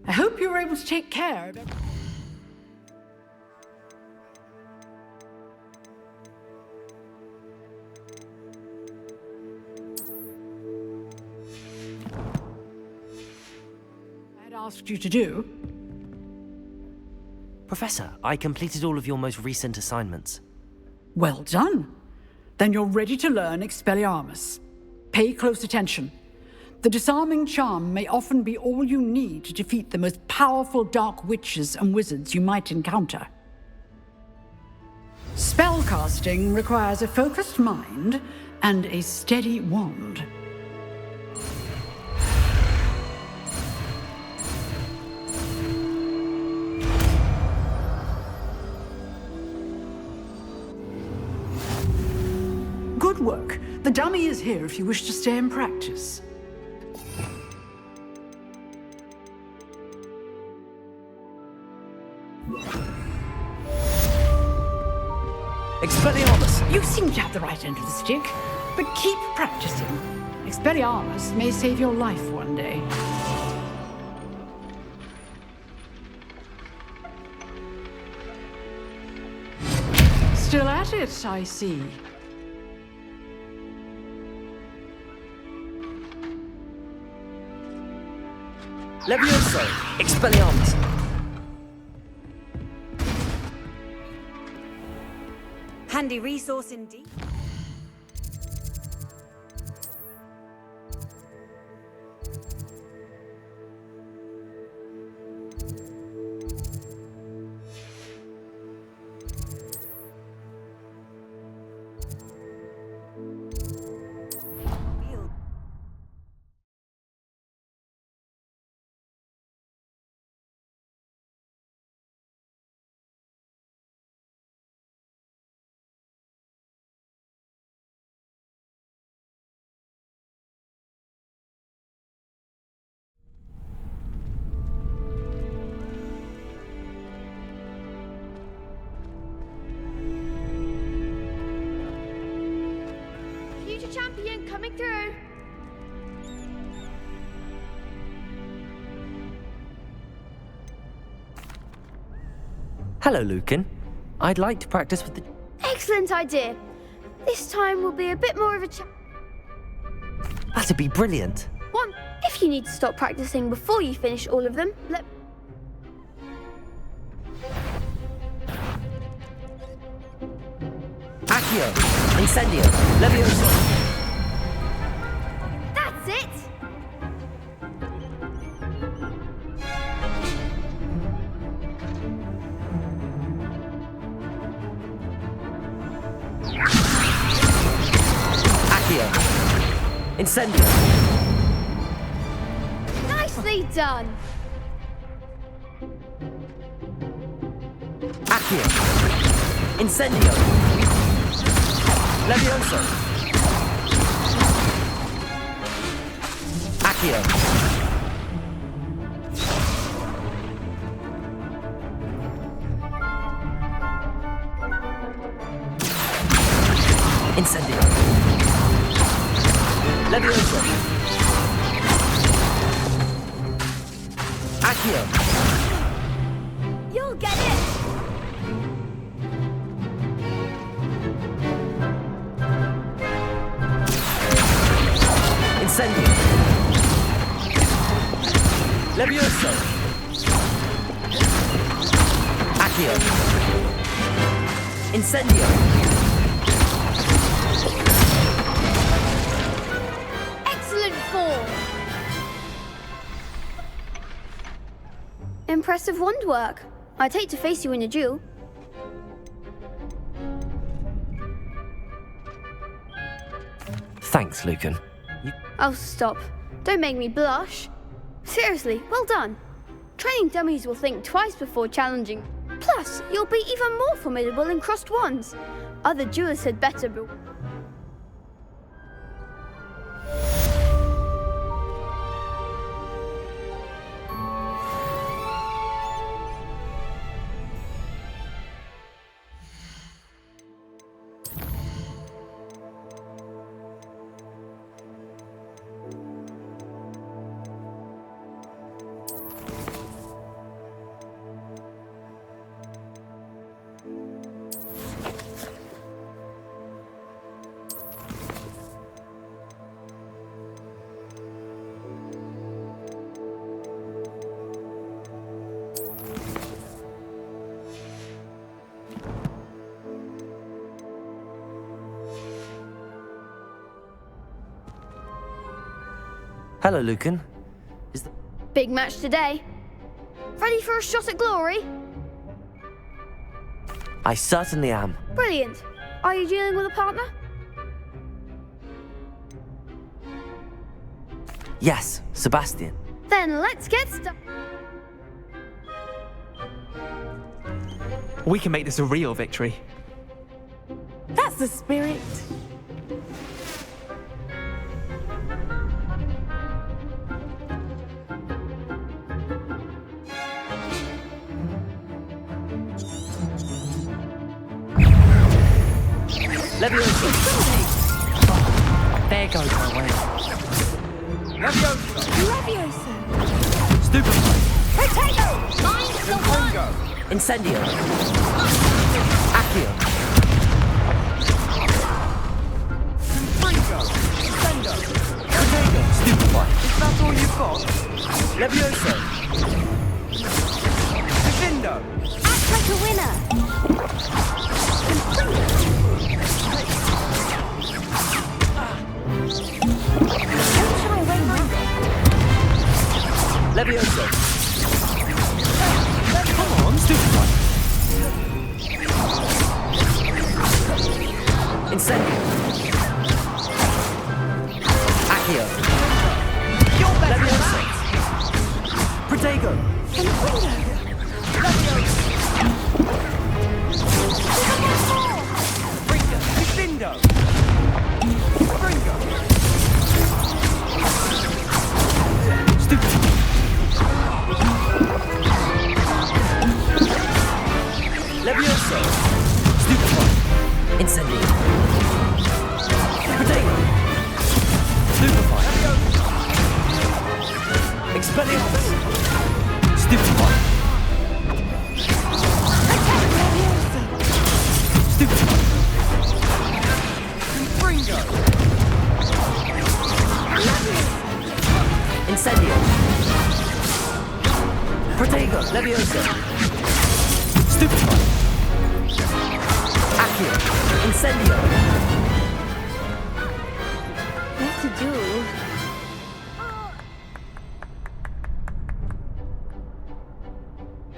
I hope you were able to take care of it. I had asked you to do. Professor, I completed all of your most recent assignments. Well done. Then you're ready to learn Expelliarmus. Pay close attention. The disarming charm may often be all you need to defeat the most powerful dark witches and wizards you might encounter. Spellcasting requires a focused mind and a steady wand. Good work. The dummy is here if you wish to stay and practice. Expelliarmus! You seem to have the right end of the stick, but keep practicing. Expelliarmus may save your life one day. Still at it, I see. Levioso! Expelliarmus! Handy resource indeed. Future champion coming through. Hello, Lucan. I'd like to practice with the... Excellent idea. This time will be a bit more of a That'd be brilliant. one. If you need to stop practicing before you finish all of them, let... Accio! Incendio! Levioso! That's it! Accio! Incendio! Nicely done! Accio! Incendio! Levioso! Accio! Incendio! Levioso! Accio! You'll get it! Incendio! Levioso! Accio! Incendio! Excellent form! Impressive wand work. I'd hate to face you in a duel. Thanks, Lucan. Oh, stop. Don't make me blush. Seriously, well done. Training dummies will think twice before challenging. Plus, you'll be even more formidable in crossed wands. Other duelists had better be... Hello, Lucan. Big match today. Ready for a shot at glory? I certainly am. Brilliant. Are you dealing with a partner? Yes, Sebastian. Then let's get started. We can make this a real victory. That's the spirit. Leviosa! There goes my way. Leviosa. Stupefy! Potato! Mine's the one! Incendio! Accio! Stupefy! Is that all you've got? Leviosa! Defendo! Act like a winner! Don't shy away now. Leviosa! Come on, Stupefy! Incendio! Accio! You're better than Leviosa! that! Protego! Defendo! Bringo! Stupefy! Leviosa! Stupefy! Incendio! Protego! Stupefy! Expelliarmus! Stupefy! Stupefy! Bringo! Incendio! Protego! Leviosa! Stupefy! Accio! Incendio! What to do?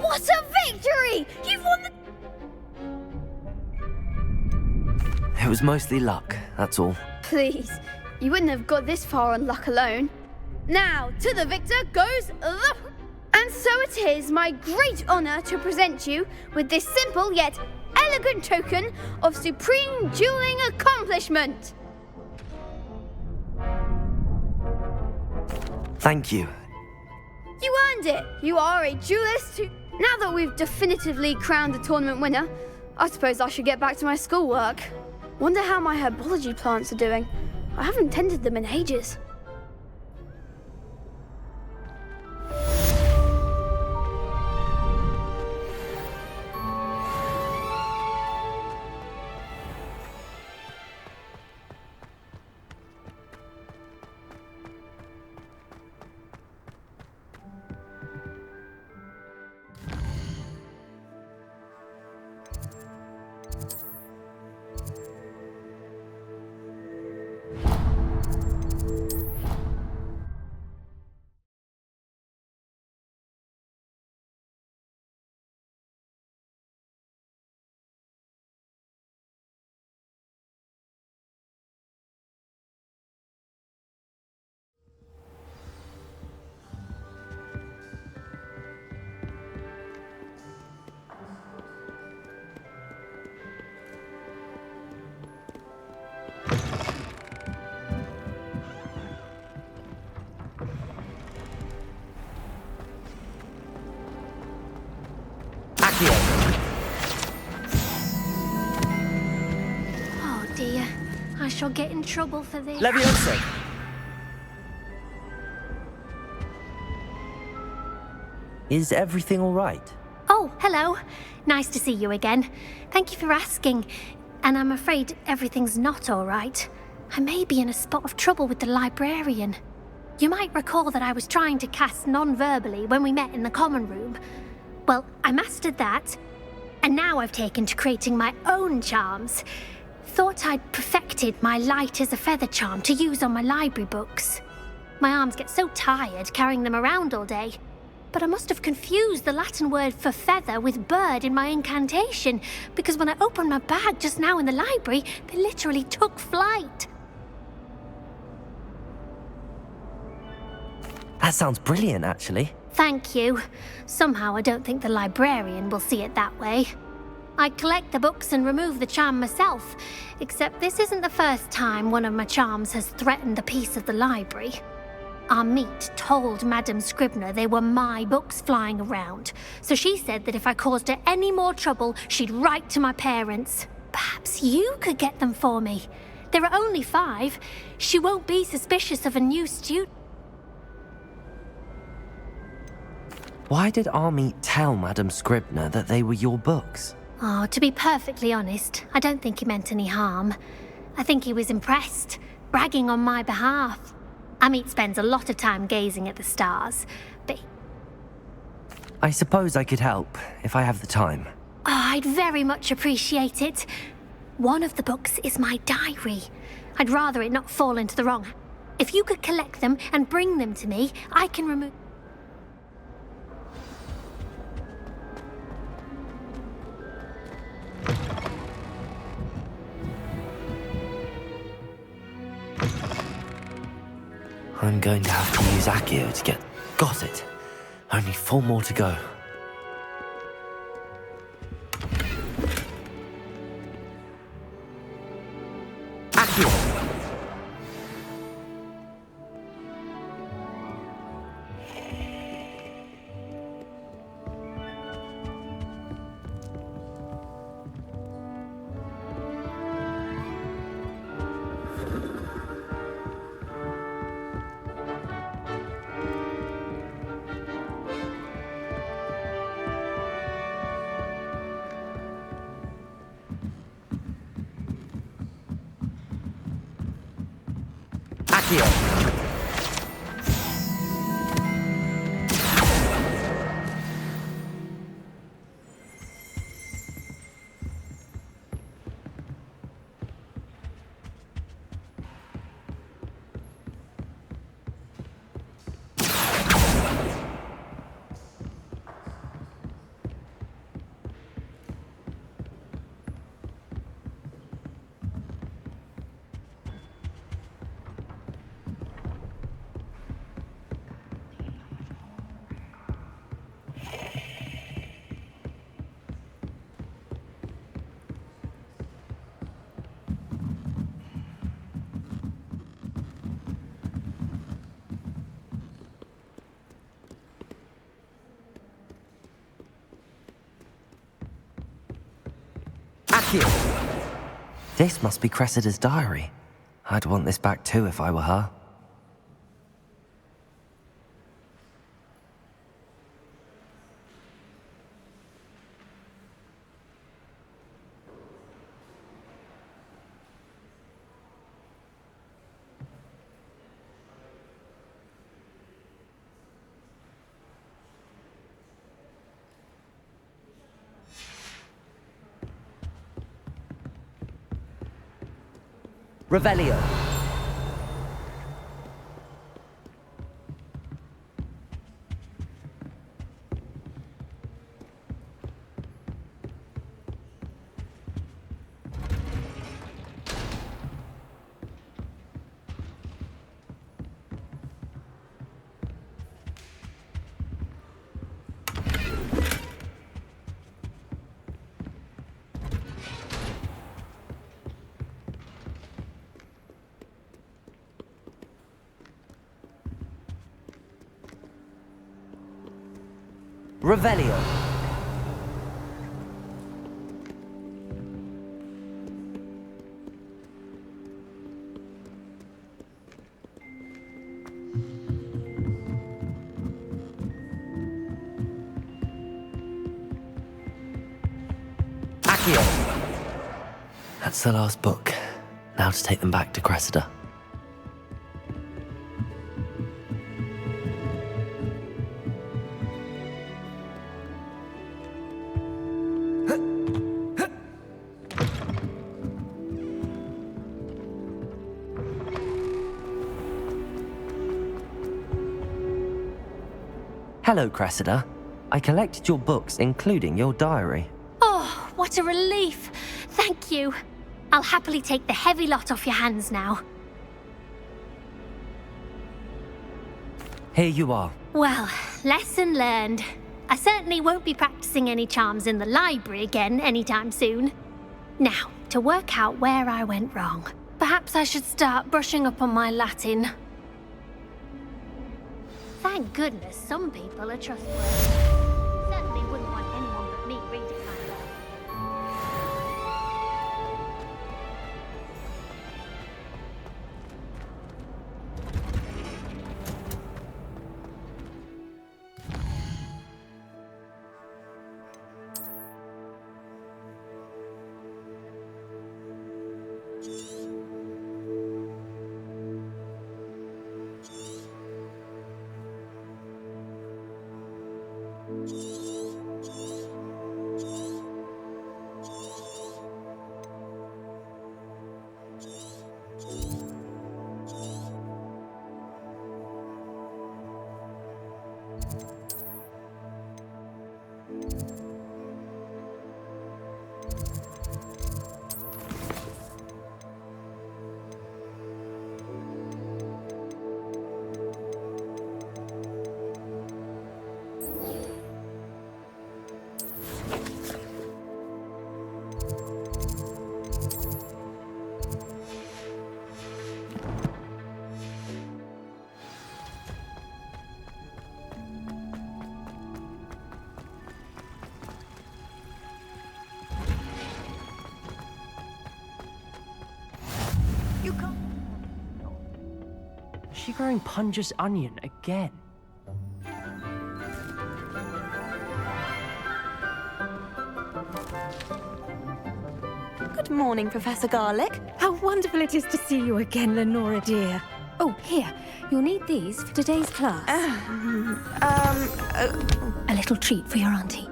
What a victory! You've won the... It was mostly luck, that's all. Please, you wouldn't have got this far on luck alone. Now, to the victor goes the... And so it is my great honor to present you with this simple yet elegant token of supreme dueling accomplishment. Thank you. You earned it. You are a duelist who... Now that we've definitively crowned the tournament winner, I suppose I should get back to my schoolwork. Wonder how my herbology plants are doing. I haven't tended them in ages. Accio! Oh dear, I shall get in trouble for this. Leviosa! Is everything all right? Oh, hello. Nice to see you again. Thank you for asking. And I'm afraid everything's not all right. I may be in a spot of trouble with the librarian. You might recall that I was trying to cast non-verbally when we met in the common room. Well, I mastered that. And now I've taken to creating my own charms. Thought I'd perfected my light as a feather charm to use on my library books. My arms get so tired carrying them around all day. But I must have confused the Latin word for feather with bird in my incantation, because when I opened my bag just now in the library, they literally took flight. That sounds brilliant, actually. Thank you. Somehow I don't think the librarian will see it that way. I collect the books and remove the charm myself, except this isn't the first time one of my charms has threatened the peace of the library. Our meet told Madame Scribner they were my books flying around, so she said that if I caused her any more trouble, she'd write to my parents. Perhaps you could get them for me. There are only 5. She won't be suspicious of a new student. Why did Army tell Madame Scribner that they were your books? Oh, to be perfectly honest, I don't think he meant any harm. I think he was impressed, bragging on my behalf. Amit spends a lot of time gazing at the stars, but... I suppose I could help, if I have the time. Oh, I'd very much appreciate it. One of the books is my diary. I'd rather it not fall into the wrong... If you could collect them and bring them to me, I can remove... I'm going to have to use Accio to get... Got it. Only 4 more to go. Accio! Accio! This must be Cressida's diary. I'd want this back too if I were her. Revelio. Revelio. Accio. That's the last book. Now to take them back to Cressida. Hello, Cressida. I collected your books, including your diary. Oh, what a relief. Thank you. I'll happily take the heavy lot off your hands now. Here you are. Well, lesson learned. I certainly won't be practicing any charms in the library again anytime soon. Now, to work out where I went wrong. Perhaps I should start brushing up on my Latin. Thank goodness some people are trustworthy. Certainly wouldn't want anyone but me reading my work. You can't. Is she growing Punja's onion again? Good morning, Professor Garlick. How wonderful it is to see you again, Lenora dear. Oh, here. You'll need these for today's class. A little treat for your auntie.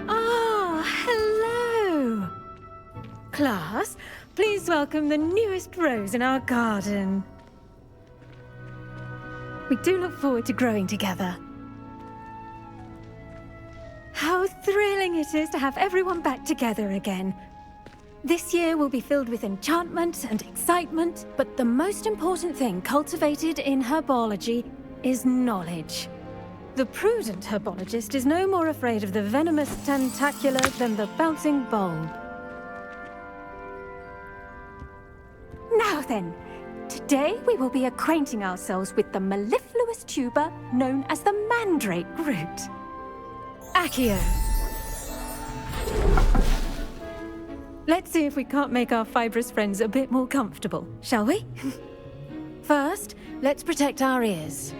Ah, hello. Class, please welcome the newest rose in our garden. We do look forward to growing together. How thrilling it is to have everyone back together again. This year will be filled with enchantment and excitement, but the most important thing cultivated in herbology is knowledge. The prudent herbologist is no more afraid of the venomous tentacula than the bouncing bulb. Now then, today we will be acquainting ourselves with the mellifluous tuber known as the mandrake root. Accio. Let's see if we can't make our fibrous friends a bit more comfortable, shall we? First, let's protect our ears.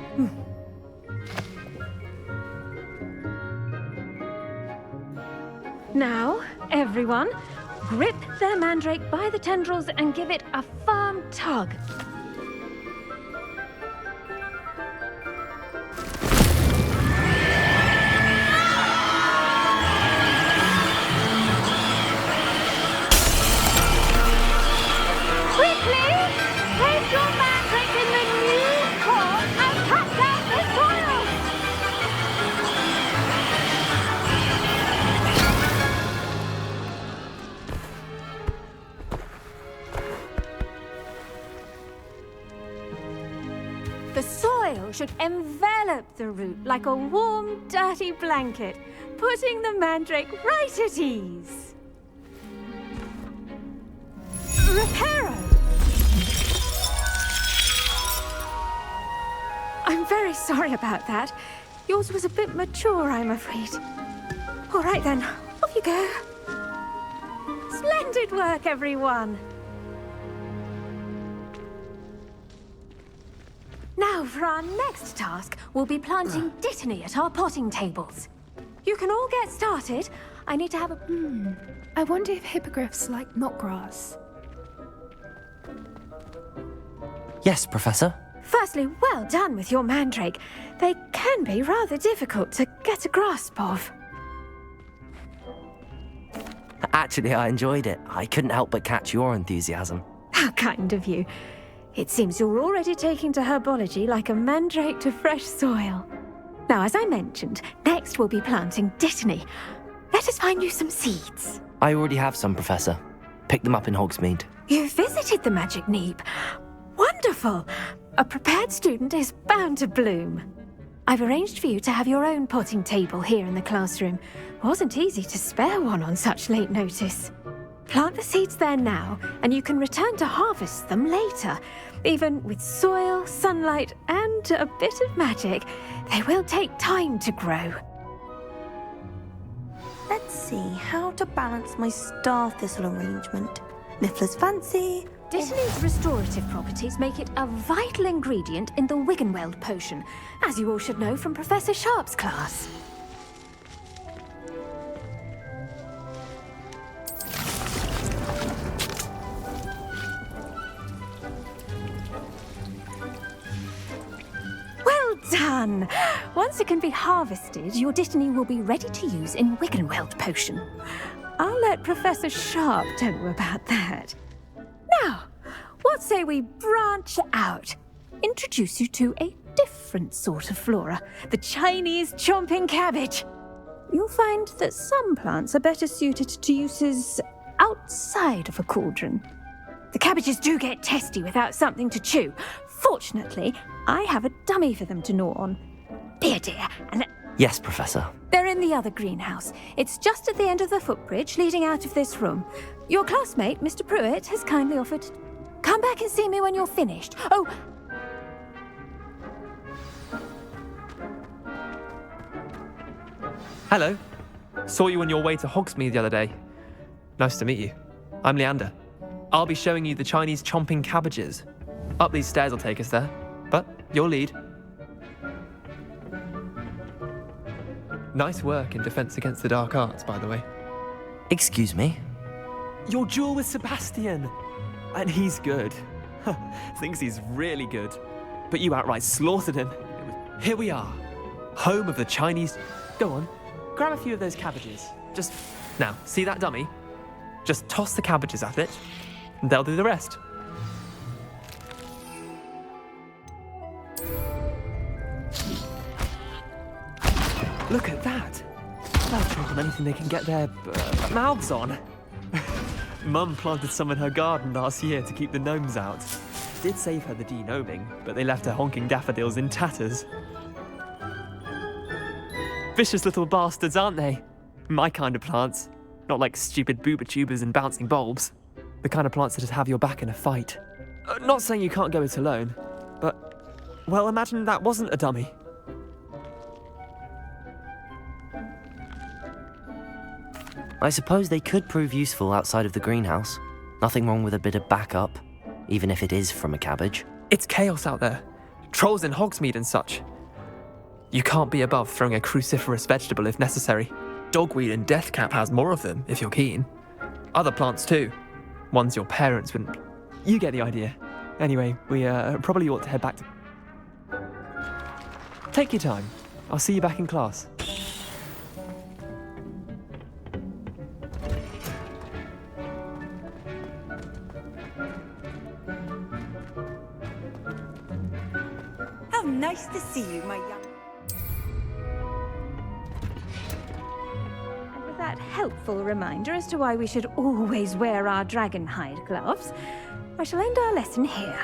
Now, everyone, grip their mandrake by the tendrils and give it a firm tug. The soil should envelop the root like a warm, dirty blanket, putting the mandrake right at ease. Reparo! I'm very sorry about that. Yours was a bit mature, I'm afraid. All right then, off you go. Splendid work, everyone. Now, for our next task, we'll be planting dittany at our potting tables. You can all get started. I need to have a... I wonder if hippogriffs like knotgrass. Yes, Professor. Firstly, well done with your mandrake. They can be rather difficult to get a grasp of. Actually, I enjoyed it. I couldn't help but catch your enthusiasm. How kind of you. It seems you're already taking to herbology like a mandrake to fresh soil. Now, as I mentioned, next we'll be planting Dittany. Let us find you some seeds. I already have some, Professor. Picked them up in Hogsmeade. You visited the Magic Neep. Wonderful! A prepared student is bound to bloom. I've arranged for you to have your own potting table here in the classroom. Wasn't easy to spare one on such late notice. Plant the seeds there now, and you can return to harvest them later. Even with soil, sunlight, and a bit of magic, they will take time to grow. Let's see how to balance my star thistle arrangement. Niffler's fancy. Dittany's restorative properties make it a vital ingredient in the Wiggenweld potion, as you all should know from Professor Sharp's class. Well done! Once it can be harvested, your Dittany will be ready to use in Wiggenweld potion. I'll let Professor Sharp tell you about that. Now, what say we branch out? Introduce you to a different sort of flora, the Chinese chomping cabbage. You'll find that some plants are better suited to uses outside of a cauldron. The cabbages do get testy without something to chew. Fortunately, I have a dummy for them to gnaw on. Dear, and Yes, Professor. they're in the other greenhouse. It's just at the end of the footbridge leading out of this room. Your classmate, Mr. Pruitt, has kindly offered. Come back and see me when you're finished. Oh, Hello. Saw you on your way to Hogsmeade the other day. Nice to meet you. I'm Leander. I'll be showing you the Chinese chomping cabbages. Up these stairs will take us there, but your lead. Nice work in Defense Against the Dark Arts, by the way. Excuse me? Your duel with Sebastian! And he's good. Thinks he's really good. But you outright slaughtered him. Here we are. Home of the Chinese... Go on, grab a few of those cabbages. Just... Now, see that dummy? Just toss the cabbages at it, and they'll do the rest. Look at that! They'll choke on anything they can get their mouths on. Mum planted some in her garden last year to keep the gnomes out. Did save her the de-gnoming, but they left her honking daffodils in tatters. Vicious little bastards, aren't they? My kind of plants. Not like stupid booba tubers and bouncing bulbs. The kind of plants that'd have your back in a fight. Not saying you can't go it alone, but... Well, imagine that wasn't a dummy. I suppose they could prove useful outside of the greenhouse. Nothing wrong with a bit of backup, even if it is from a cabbage. It's chaos out there. Trolls in Hogsmeade and such. You can't be above throwing a cruciferous vegetable if necessary. Dogweed and deathcap has more of them, if you're keen. Other plants too. Ones your parents wouldn't... You get the idea. Anyway, we probably ought to head back to... Take your time. I'll see you back in class. How nice to see you, my young... and with that helpful reminder as to why we should always wear our dragon hide gloves, I shall end our lesson here.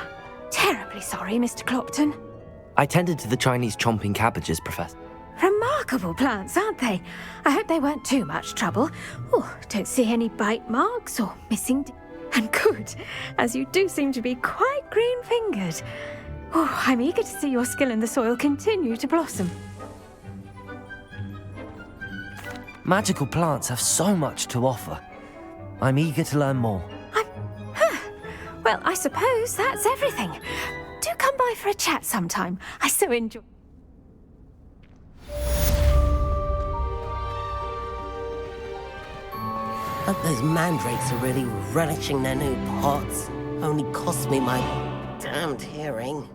Terribly sorry, Mr. Clopton. I tended to the Chinese chomping cabbages, Professor. Remarkable plants, aren't they? I hope they weren't too much trouble. Oh, don't see any bite marks or missing... And good, as you do seem to be quite green-fingered. Oh, I'm eager to see your skill in the soil continue to blossom. Magical plants have so much to offer. I'm eager to learn more. Well, I suppose that's everything. Do come by for a chat sometime. I so enjoy... Hope those mandrakes are really relishing their new pots. Only cost me my damned hearing.